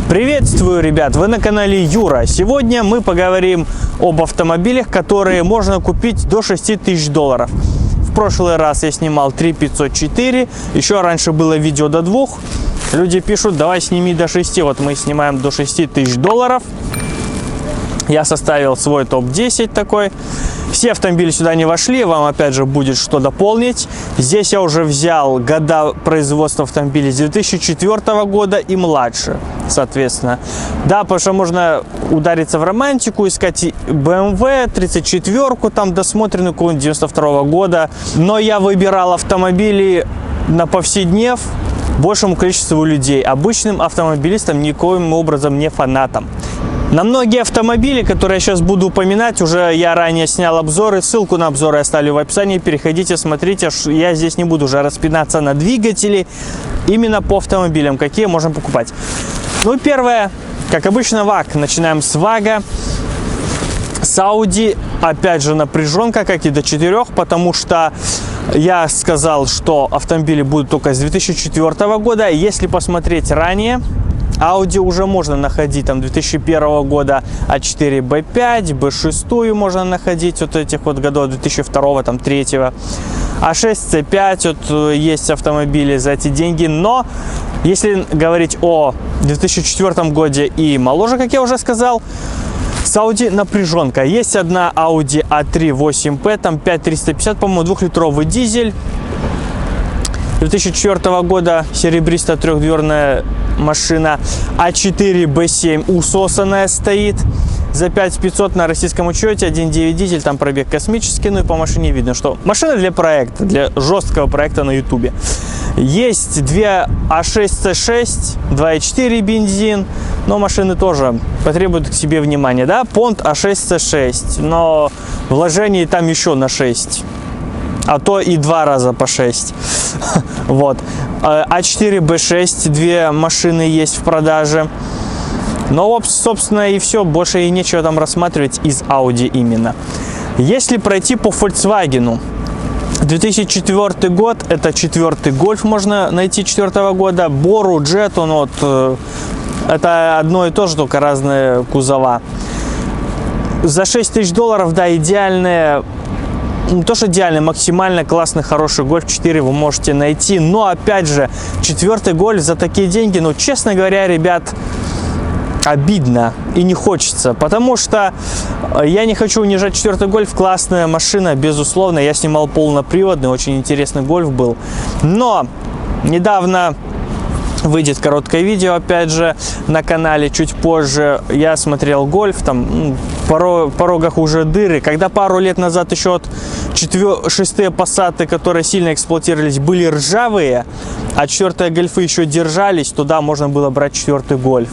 Приветствую, ребят! Вы на канале Юра. Сегодня мы поговорим об автомобилях, которые можно купить до $6000. В прошлый раз я снимал 3504, еще раньше было видео до 2. Люди пишут, давай сними до 6. Вот мы снимаем до $6000. Я составил свой топ-10 такой. Все автомобили сюда не вошли, вам опять же будет что дополнить. Здесь я уже взял года производства автомобилей с 2004 года и младше, соответственно. Да, потому что можно удариться в романтику, искать BMW 34, там досмотренную какую-нибудь 92 года. Но я выбирал автомобили на повседнев большему количеству людей. Обычным автомобилистам, никоим образом не фанатам. На многие автомобили, которые я сейчас буду упоминать, уже я ранее снял обзоры. Ссылку на обзоры я оставлю в описании. Переходите, смотрите. Я здесь не буду уже распинаться на двигатели. Именно по автомобилям, какие можно покупать. Ну, первое, как обычно, ВАГ. Начинаем с ВАГа. С Audi, опять же, напряженка, как и до 4, потому что я сказал, что автомобили будут только с 2004 года. Если посмотреть ранее, Audi уже можно находить там 2001 года А4, Б5, Б6 можно находить вот этих вот годов 2002, там 3. А6, С5, вот есть автомобили за эти деньги. Но если говорить о 2004 году и моложе, как я уже сказал, с Audi напряженка. Есть одна Audi A3 8P, там 5350, по-моему, 2-литровый дизель. 2004 года серебристая трехдверная машина. А4 Б7 усосанная стоит за 5500 на российском учете, 1.9 дизель, там пробег космический. Ну и по машине видно, что машина для проекта, для жесткого проекта на ютубе. Есть две А6 С6, 2.4 бензин, но машины тоже потребуют к себе внимания, да. Понт А6 С6, но вложений там еще на 6. А то и 2 раза по 6. Вот. А4 Б6, две машины есть в продаже. Но, собственно, и все. Больше и нечего там рассматривать из Audi именно. Если пройти по Volkswagen, 2004 год, это 4-й Golf можно найти 4 года. Бору, Jetton, вот, это одно и то же, только разные кузова. За $6000, да, идеальные. Не то, что идеально, максимально классный, хороший Golf 4 вы можете найти. Но, опять же, 4-й Golf за такие деньги, ну, честно говоря, ребят, обидно и не хочется. Потому что я не хочу унижать 4-й Golf. Классная машина, безусловно. Я снимал полноприводный, очень интересный Golf был. Но недавно выйдет короткое видео, опять же, на канале. Чуть позже я смотрел Golf, там в порогах уже дыры. Когда пару лет назад еще вот 6-е Passat, которые сильно эксплуатировались, были ржавые, а 4-е Гольфы еще держались, туда можно было брать 4-й Golf.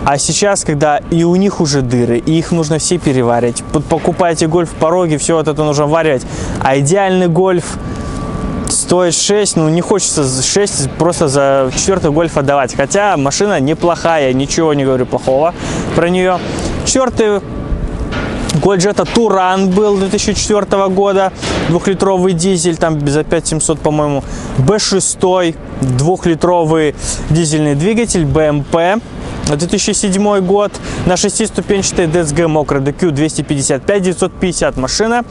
А сейчас, когда и у них уже дыры, и их нужно все переваривать, покупаете Golf в пороге, все вот это нужно варивать. А идеальный Golf стоит 6, ну не хочется 6 просто за 4-й Golf отдавать. Хотя машина неплохая, ничего не говорю плохого про нее. 4-й Golf Jetta Touran был 2004 года, 2-литровый дизель, там за 5700, по-моему. Б6, 2-литровый дизельный двигатель, БМП. 2007 год, на 6-ступенчатой DSG мокрый DQ 255 950 машина.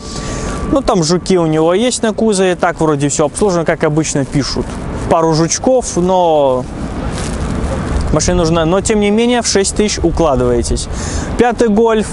Ну, там жуки у него есть на кузове, так вроде все обслужено, как обычно пишут. Пару жучков, но машина нужна. Но, тем не менее, в 6000 укладываетесь. 5-й Golf,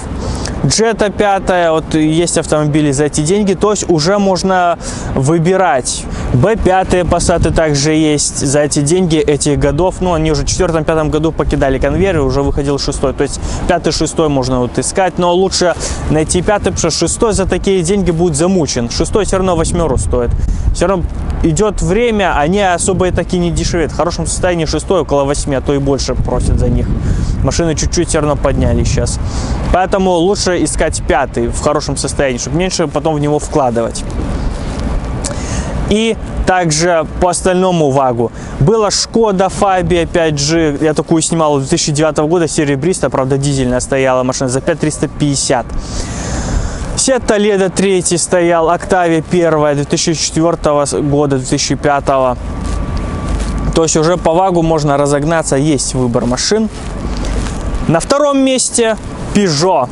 Jetta 5, вот есть автомобили за эти деньги, то есть уже можно выбирать. Б5 Passat также есть за эти деньги этих годов, но они уже в 4-5 году покидали конвейер, уже выходил 6-й, то есть 5-й, 6-й можно вот искать, но лучше найти 5-й, потому что 6-й за такие деньги будет замучен. 6-й все равно 8 стоит. Все равно идет время, они особо и таки не дешевеют. В хорошем состоянии 6-й около 8, а то и больше просят за них. Машины чуть-чуть все равно подняли сейчас. Поэтому лучше искать 5-й в хорошем состоянии, чтобы меньше потом в него вкладывать. И также по остальному ВАГу. Была Шкода Фабия 5G, я такую снимал 2009 года, серебристая, правда дизельная стояла машина, за 5350. Seat Toledo 3 стоял, Octavia 1 2004 года, 2005. То есть уже по вагу можно разогнаться, есть выбор машин. На втором месте Peugeot.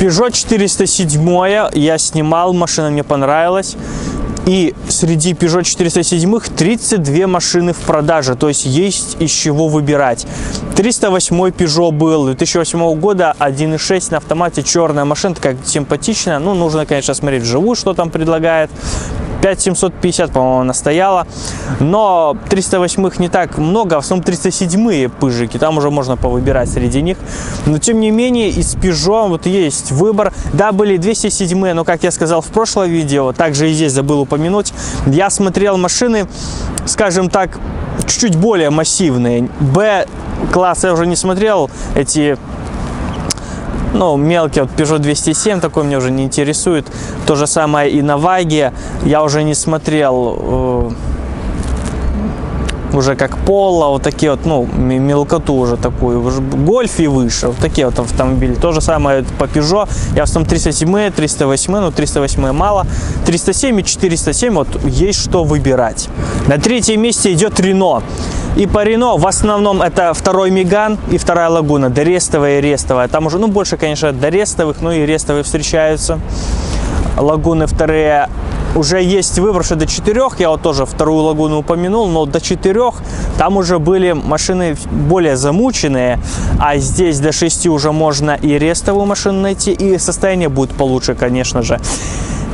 Peugeot 407 я снимал, машина мне понравилась. И среди Peugeot 407 32 машины в продаже, то есть из чего выбирать. 308 Peugeot был 2008 года, 1.6 на автомате, черная машина, такая симпатичная. Ну, нужно, конечно, смотреть вживую, что там предлагает. 5750, по-моему, она стояла. Но 308-х не так много, в основном 307-е пыжики, там уже можно повыбирать среди них. Но, тем не менее, из Peugeot вот есть выбор. Да, были 207-е, но, как я сказал в прошлом видео, также и здесь забыл упомянуть, я смотрел машины, скажем так, чуть-чуть более массивные. Б-класс я уже не смотрел, эти... Ну, мелкий, вот Peugeot 207, такой меня уже не интересует. То же самое и на Ваге. Я уже не смотрел уже как Polo, вот такие вот, ну, мелкоту уже такую, уже Гольф и выше, вот такие вот автомобили. То же самое по Peugeot. Я в основном 307, 308, ну, 308 мало. 307 и 407, вот есть что выбирать. На третьем месте идет Renault. И по Renault в основном это второй Меган и вторая Лагуна, дорестовая и рестовая. Там уже, ну, больше, конечно, дорестовых, но и рестовые встречаются. Лагуны вторые. Уже есть выбор, что до 4, я вот тоже вторую Лагуну упомянул, но до 4 там уже были машины более замученные, а здесь до 6 уже можно и рестовую машину найти, и состояние будет получше, конечно же.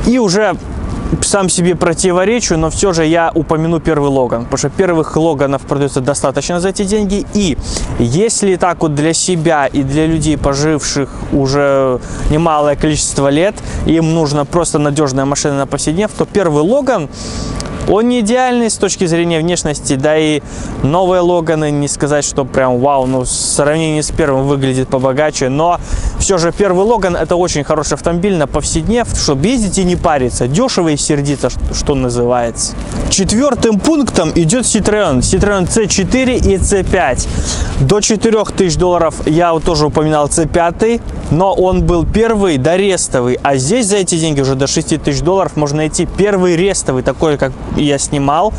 И уже сам себе противоречу, но все же я упомяну первый Логан, потому что первых Логанов продается достаточно за эти деньги. И если так вот для себя и для людей, поживших уже немалое количество лет, им нужна просто надежная машина на повседнев, то первый Логан, он не идеальный с точки зрения внешности, да и новые Логаны, не сказать, что прям вау, ну в сравнении с первым выглядит побогаче, но все же первый Логан это очень хороший автомобиль на повседнев, чтобы ездить и не париться, дешево и сердито, что называется. Четвертым пунктом идет Citroen C4 и C5. До $4000 я вот тоже упоминал C5, но он был первый дорестовый, а здесь за эти деньги уже до $6000 можно найти первый рестовый, такой как я снимал.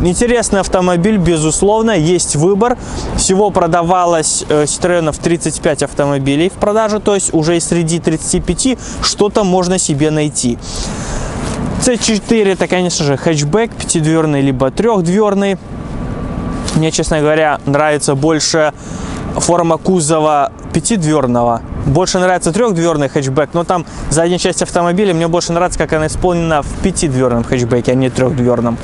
Интересный автомобиль, безусловно, есть выбор. Всего продавалось Citroёнов 35 автомобилей в продаже, то есть уже и среди 35 что-то можно себе найти. C4 это, конечно же, хэтчбэк, 5-дверный либо 3-дверный. Мне, честно говоря, нравится больше форма кузова 5-дверного. Больше нравится 3-дверный хэтчбэк, но там задняя часть автомобиля мне больше нравится, как она исполнена в 5-дверном хэтчбеке, а не 3-дверном.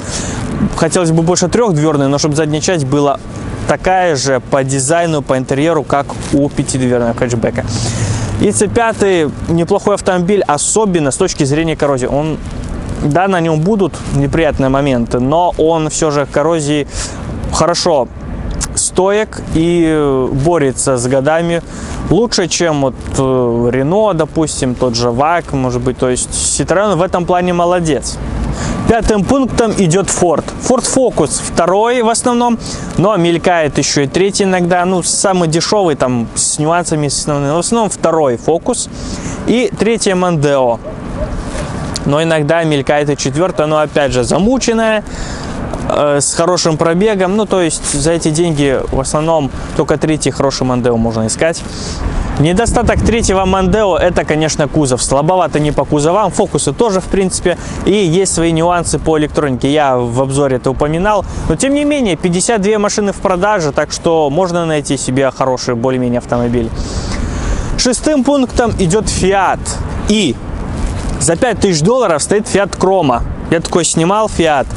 Хотелось бы больше 3-дверный, но чтобы задняя часть была такая же по дизайну, по интерьеру, как у 5-дверного хэтчбека. И C5 неплохой автомобиль, особенно с точки зрения коррозии. Он, да, на нем будут неприятные моменты, но он все же к коррозии хорошо стоек и борется с годами лучше, чем вот Renault, допустим, тот же VAG, может быть. То есть Citroёn в этом плане молодец. Пятым пунктом идет Ford. Ford Focus второй в основном, но мелькает еще и третий иногда. Ну, самый дешевый, там, с нюансами основными. В основном второй Focus. И третий Mondeo. Но иногда мелькает и четвертая, но опять же замученная, с хорошим пробегом. Ну, то есть за эти деньги в основном только третий хороший Mondeo можно искать. Недостаток третьего Mondeo это, конечно, кузов. Слабовато не по кузовам, фокусы тоже, в принципе. И есть свои нюансы по электронике. Я в обзоре это упоминал. Но, тем не менее, 52 машины в продаже, так что можно найти себе хороший, более-менее автомобиль. Шестым пунктом идет Fiat. И за $5000 стоит Fiat Croma. Я такой снимал Fiat.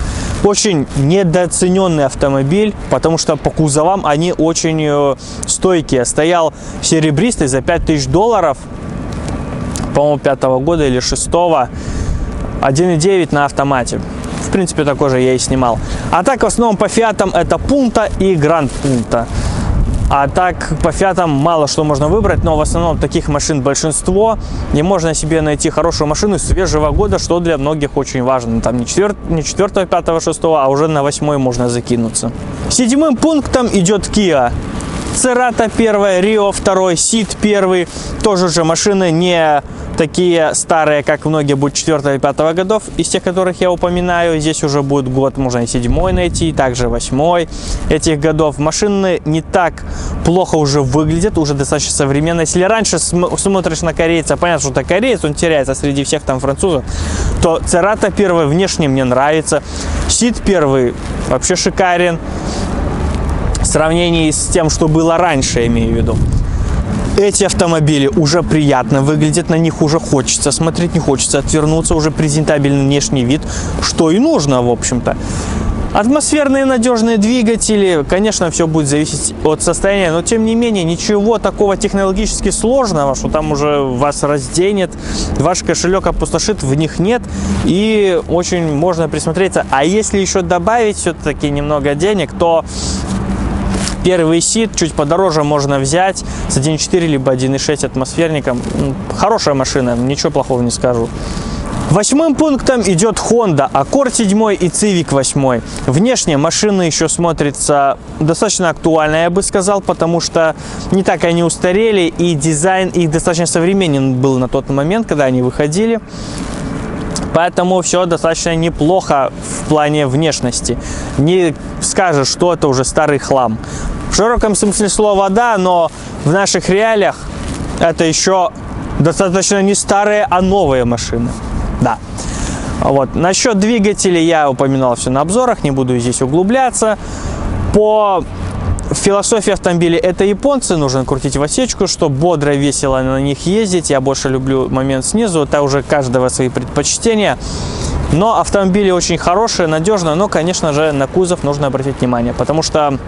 Очень недооцененный автомобиль, потому что по кузовам они очень стойкие. Стоял серебристый за $5000, по-моему, 5-го года или 6-го, 1.9 на автомате. В принципе, такой же я и снимал. А так, в основном по Фиатам это Punto и Grand Punto. А так, по Фиатам мало что можно выбрать, но в основном таких машин большинство. И можно себе найти хорошую машину свежего года, что для многих очень важно. Там не 4, 5, 6, а уже на 8 можно закинуться. Седьмым пунктом идет Kia. Cerato 1, Rio 2, Ceed 1. Тоже же машины не такие старые, как многие, будут 4-5 годов, из тех, которых я упоминаю. Здесь уже будет год, можно и 7 найти, также 8 этих годов. Машины не так плохо уже выглядят, уже достаточно современные. Если раньше смотришь на корейца, понятно, что это кореец, он теряется среди всех там французов, то Церата первый внешне мне нравится. Сид первый вообще шикарен в сравнении с тем, что было раньше, я имею в виду. Эти автомобили уже приятно выглядят, на них уже хочется смотреть, не хочется отвернуться, уже презентабельный внешний вид, что и нужно, в общем-то. Атмосферные надежные двигатели, конечно, все будет зависеть от состояния, но тем не менее ничего такого технологически сложного, что там уже вас разденет, ваш кошелек опустошит, в них нет, и очень можно присмотреться. А если еще добавить все-таки немного денег, то первый Сид чуть подороже можно взять с 1.4 либо 1.6 атмосферником. Хорошая машина, ничего плохого не скажу. 8 пунктом идет Honda Accord 7 и Civic 8. Внешне машины еще смотрятся достаточно актуально, я бы сказал, потому что не так они устарели, и дизайн их достаточно современен был на тот момент, когда они выходили. Поэтому все достаточно неплохо в плане внешности. Не скажешь, что это уже старый хлам. В широком смысле слова да, но в наших реалиях это еще достаточно не старые, а новые машины. Да. Вот. Насчет двигателей я упоминал все на обзорах, не буду здесь углубляться. По философии автомобиля это японцы, нужно крутить в осечку, чтобы бодро, весело на них ездить. Я больше люблю момент снизу, это уже каждого свои предпочтения. Но автомобили очень хорошие, надежные, но, конечно же, на кузов нужно обратить внимание, потому что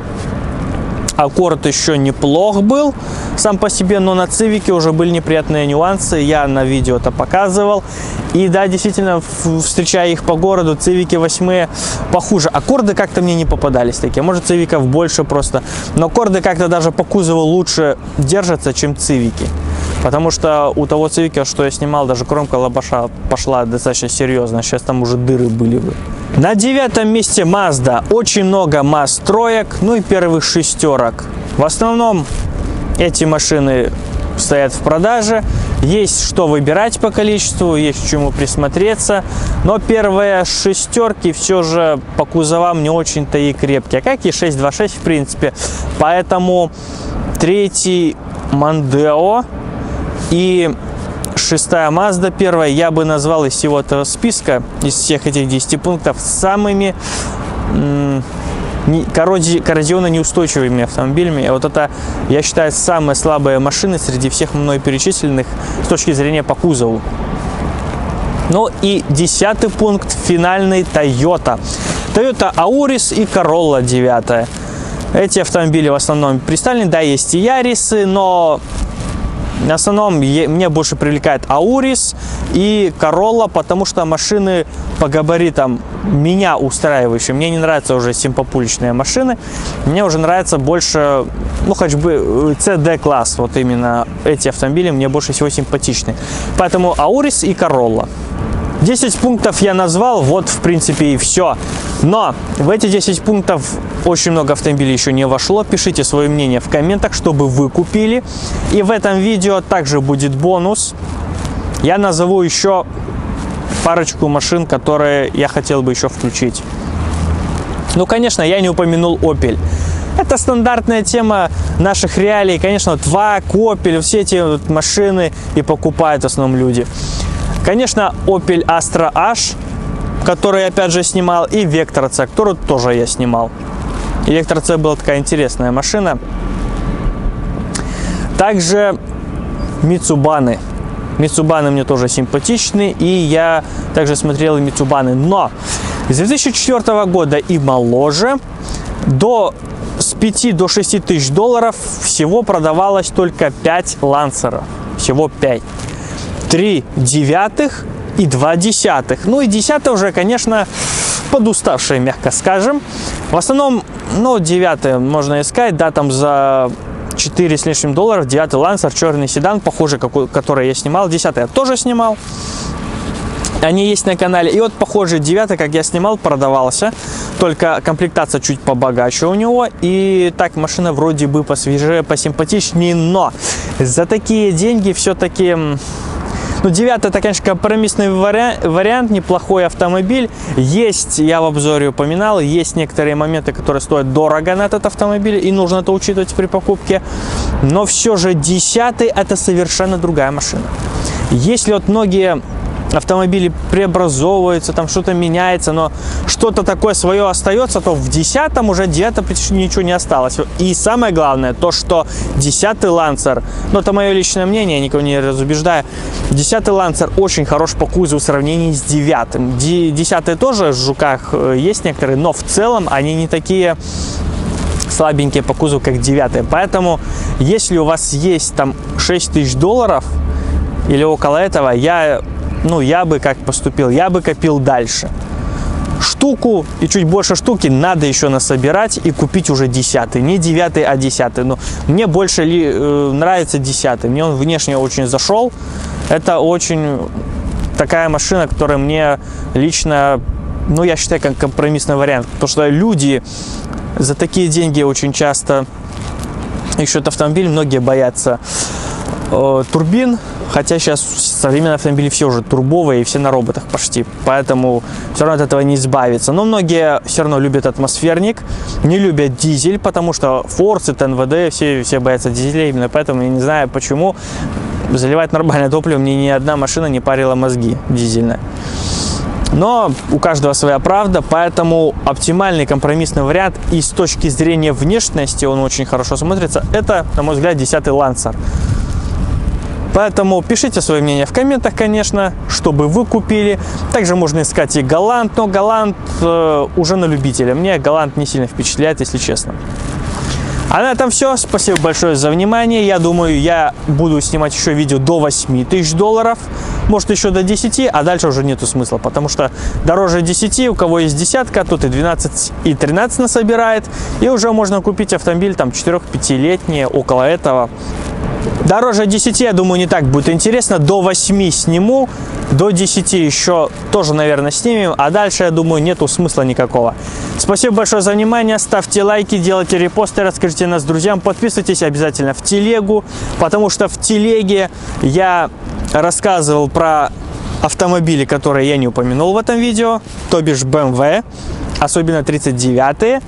Accord еще неплох был сам по себе, но на Civic уже были неприятные нюансы, я на видео это показывал. И да, действительно, встречая их по городу, Civic 8 похуже. Аккорды как-то мне не попадались такие, может, Цивиков больше просто, но Аккорды как-то даже по кузову лучше держатся, чем Civic. Потому что у того Civic, что я снимал, даже кромка лобаша пошла достаточно серьезно. Сейчас там уже дыры были бы. На 9 месте Mazda. Очень много Mazda троек, ну и первых шестерок. В основном эти машины стоят в продаже. Есть что выбирать по количеству, есть к чему присмотреться. Но первые шестерки все же по кузовам не очень-то и крепкие. Как и 626 в принципе. Поэтому третий Mondeo и 6-я Mazda первая я бы назвал из всего этого списка, из всех этих 10 пунктов, самыми коррозионно-неустойчивыми автомобилями. И вот это, я считаю, самые слабые машины среди всех мной перечисленных с точки зрения по кузову. Ну и 10-й пункт, финальный Toyota. Toyota Auris и Corolla 9. Эти автомобили в основном представлены, да, есть и Ярисы, но в основном мне больше привлекает Auris и Corolla, потому что машины по габаритам меня устраивающие. Мне не нравятся уже симпопуличные машины. Мне уже нравится больше, ну, хоть бы CD-класс. Вот именно эти автомобили мне больше всего симпатичны. Поэтому Auris и Corolla. 10 пунктов я назвал, вот в принципе и все. Но в эти 10 пунктов очень много автомобилей еще не вошло. Пишите свое мнение в комментах, чтобы вы купили. И в этом видео также будет бонус. Я назову еще парочку машин, которые я хотел бы еще включить. Ну, конечно, я не упомянул Opel. Это стандартная тема наших реалий. Конечно, вот VAG, Opel, все эти вот машины и покупают в основном люди. Конечно, Opel Astra H, который я опять же снимал, и Vectra C, которую тоже я снимал. И Vectra C была такая интересная машина. Также Mitsubishi. Mitsubishi мне тоже симпатичны, и я также смотрел Mitsubishi. Но с 2004 года и моложе с 5 до 6 тысяч долларов всего продавалось только 5 Lancer. Всего 5. 3 девятых и 2 десятых. Ну и 10 уже, конечно, подуставшие, мягко скажем. В основном, ну, 9 можно искать, да, там за 4 с лишним долларов. 9 Lancer, черный седан, похожий, который я снимал. 10 я тоже снимал. Они есть на канале. И вот похожий 9, как я снимал, продавался. Только комплектация чуть побогаче у него. И так машина вроде бы посвежее, посимпатичнее. Но за такие деньги все-таки... Ну, 9 это, конечно, компромиссный вариант, неплохой автомобиль. Есть, я в обзоре упоминал, есть некоторые моменты, которые стоят дорого на этот автомобиль, и нужно это учитывать при покупке. Но все же 10 это совершенно другая машина. Если вот многие автомобили преобразовываются, там что-то меняется, но что-то такое свое остается, то в 10-м уже 9-м почти ничего не осталось. И самое главное, то, что 10-й Lancer, ну это мое личное мнение, я никого не разубеждаю, 10-й Lancer очень хорош по кузову в сравнении с 9-м. 10-й тоже в жуках есть некоторые, но в целом они не такие слабенькие по кузову, как 9-й. Поэтому, если у вас есть там $6000 или около этого, я бы как поступил, я бы копил дальше. Штуку и чуть больше штуки надо еще насобирать и купить уже 10-й. Не 9-й, а 10-й. Но мне больше нравится 10-й. Мне он внешне очень зашел. Это очень такая машина, которая мне лично, ну, я считаю, как компромиссный вариант. Потому что люди за такие деньги очень часто ищут автомобиль. Многие боятся турбин. Хотя сейчас современные автомобили все уже турбовые и все на роботах почти. Поэтому все равно от этого не избавиться. Но многие все равно любят атмосферник, не любят дизель, потому что Форд, НВД, все боятся дизеля. Именно поэтому я не знаю, почему заливать нормальное топливо мне ни одна машина не парила мозги дизельная. Но у каждого своя правда, поэтому оптимальный компромиссный вариант и с точки зрения внешности он очень хорошо смотрится. Это, на мой взгляд, 10-й Lancer. Поэтому пишите свое мнение в комментах, конечно, чтобы вы купили. Также можно искать и Галант, но Галант уже на любителя. Мне Галант не сильно впечатляет, если честно. А на этом все. Спасибо большое за внимание. Я думаю, я буду снимать еще видео до $8000. Может, еще до 10, а дальше уже нету смысла. Потому что дороже 10, у кого есть десятка, тут и 12, и 13 насобирает. И уже можно купить автомобиль там 4-5-летний, около этого. Дороже 10, я думаю, не так будет интересно. До 8 сниму, до 10 еще тоже, наверное, снимем. А дальше, я думаю, нету смысла никакого. Спасибо большое за внимание. Ставьте лайки, делайте репосты, расскажите нас друзьям. Подписывайтесь обязательно в телегу, потому что в телеге я рассказывал про автомобили, которые я не упомянул в этом видео. То бишь BMW, особенно 39-е.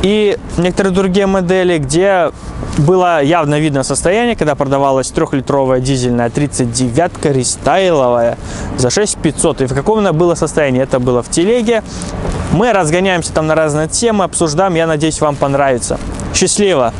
И некоторые другие модели, где было явно видно состояние, когда продавалась 3-литровая дизельная 39-ка рестайловая за 6500. И в каком она было состоянии, это было в телеге. Мы разгоняемся там на разные темы, обсуждаем. Я надеюсь, вам понравится. Счастливо!